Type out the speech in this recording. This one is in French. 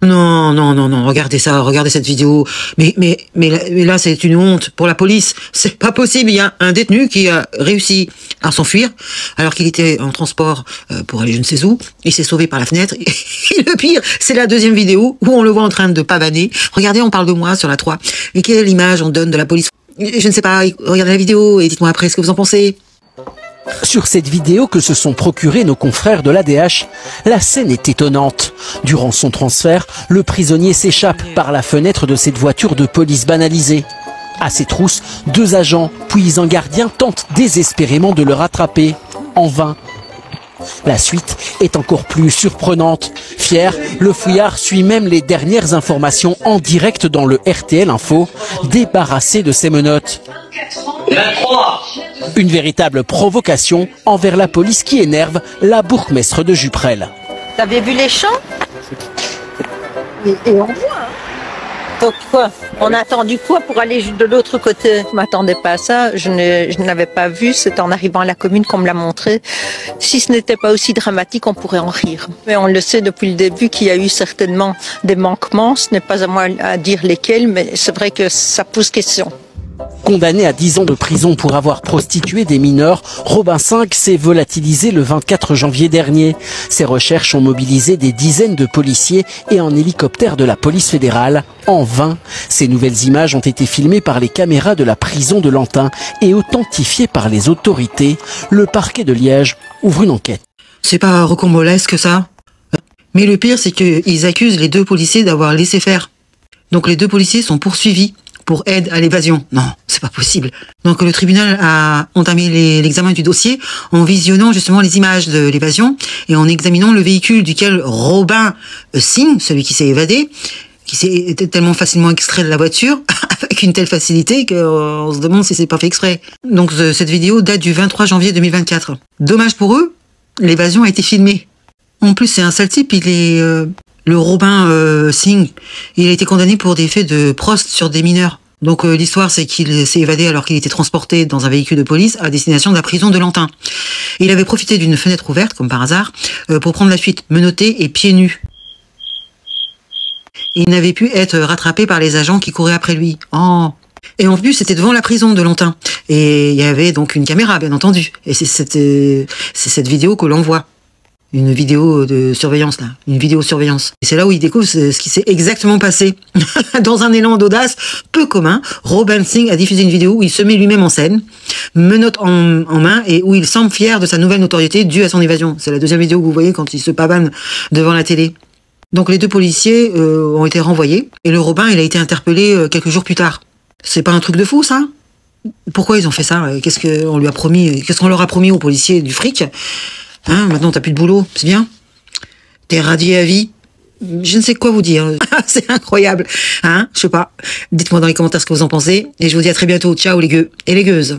Non, non, non, non, regardez ça, regardez cette vidéo. Mais là, c'est une honte pour la police. C'est pas possible. Il y a un détenu qui a réussi à s'enfuir alors qu'il était en transport pour aller je ne sais où. Il s'est sauvé par la fenêtre. Et le pire, c'est la deuxième vidéo où on le voit en train de pavaner. Regardez, on parle de moi sur la 3. Et quelle image on donne de la police? Je ne sais pas, regardez la vidéo et dites-moi après ce que vous en pensez. Sur cette vidéo que se sont procurés nos confrères de l'ADH, la scène est étonnante. Durant son transfert, le prisonnier s'échappe par la fenêtre de cette voiture de police banalisée. À ses trousses, 2 agents, puis un gardien tentent désespérément de le rattraper. En vain. La suite est encore plus surprenante. Fier, le fouillard suit même les dernières informations en direct dans le RTL Info, débarrassé de ses menottes. 23. Une véritable provocation envers la police qui énerve la bourgmestre de Juprel. T'avais vu les champs? Et on voit. Hein. Donc quoi? On a attendu quoi pour aller de l'autre côté? Je m'attendais pas à ça. Je n'avais pas vu. C'est en arrivant à la commune qu'on me l'a montré. Si ce n'était pas aussi dramatique, on pourrait en rire. Mais on le sait depuis le début qu'il y a eu certainement des manquements. Ce n'est pas à moi à dire lesquels, mais c'est vrai que ça pose question. Condamné à 10 ans de prison pour avoir prostitué des mineurs, Robin V s'est volatilisé le 24 janvier dernier. Ses recherches ont mobilisé des dizaines de policiers et un hélicoptère de la police fédérale. En vain, ces nouvelles images ont été filmées par les caméras de la prison de Lantin et authentifiées par les autorités. Le parquet de Liège ouvre une enquête. C'est pas rocambolesque ça? Mais le pire, c'est qu'ils accusent les 2 policiers d'avoir laissé faire. Donc les 2 policiers sont poursuivis pour aide à l'évasion. Non, c'est pas possible. Donc le tribunal a entamé l'examen du dossier en visionnant justement les images de l'évasion et en examinant le véhicule duquel Robin Singh, celui qui s'est évadé, qui s'est tellement facilement extrait de la voiture, avec une telle facilité qu'on se demande si c'est pas fait exprès. Donc cette vidéo date du 23 janvier 2024. Dommage pour eux, l'évasion a été filmée. En plus, c'est un sale type, il est... Le Robin Singh, il a été condamné pour des faits de prost sur des mineurs. Donc l'histoire, c'est qu'il s'est évadé alors qu'il était transporté dans un véhicule de police à destination de la prison de Lantin. Il avait profité d'une fenêtre ouverte, comme par hasard, pour prendre la fuite, menotté et pieds nus. Il n'avait pu être rattrapé par les agents qui couraient après lui. Oh. Et en plus, c'était devant la prison de Lantin. Et il y avait donc une caméra, bien entendu. Et c'est cette vidéo que l'on voit. Une vidéo de surveillance, là. Une vidéosurveillance. Et c'est là où il découvre ce qui s'est exactement passé. Dans un élan d'audace peu commun, Robin Singh a diffusé une vidéo où il se met lui-même en scène, menotte en main, et où il semble fier de sa nouvelle notoriété due à son évasion. C'est la deuxième vidéo que vous voyez quand il se pavane devant la télé. Donc les 2 policiers ont été renvoyés, et le Robin, il a été interpellé quelques jours plus tard. C'est pas un truc de fou, ça? Pourquoi ils ont fait ça? Qu'est-ce qu'on lui a promis? Qu'est-ce qu'on leur a promis aux policiers? Du fric? Hein, maintenant t'as plus de boulot, c'est bien. T'es radié à vie. Je ne sais quoi vous dire. C'est incroyable. Hein, je sais pas. Dites-moi dans les commentaires ce que vous en pensez. Et je vous dis à très bientôt. Ciao les gueux et les gueuses.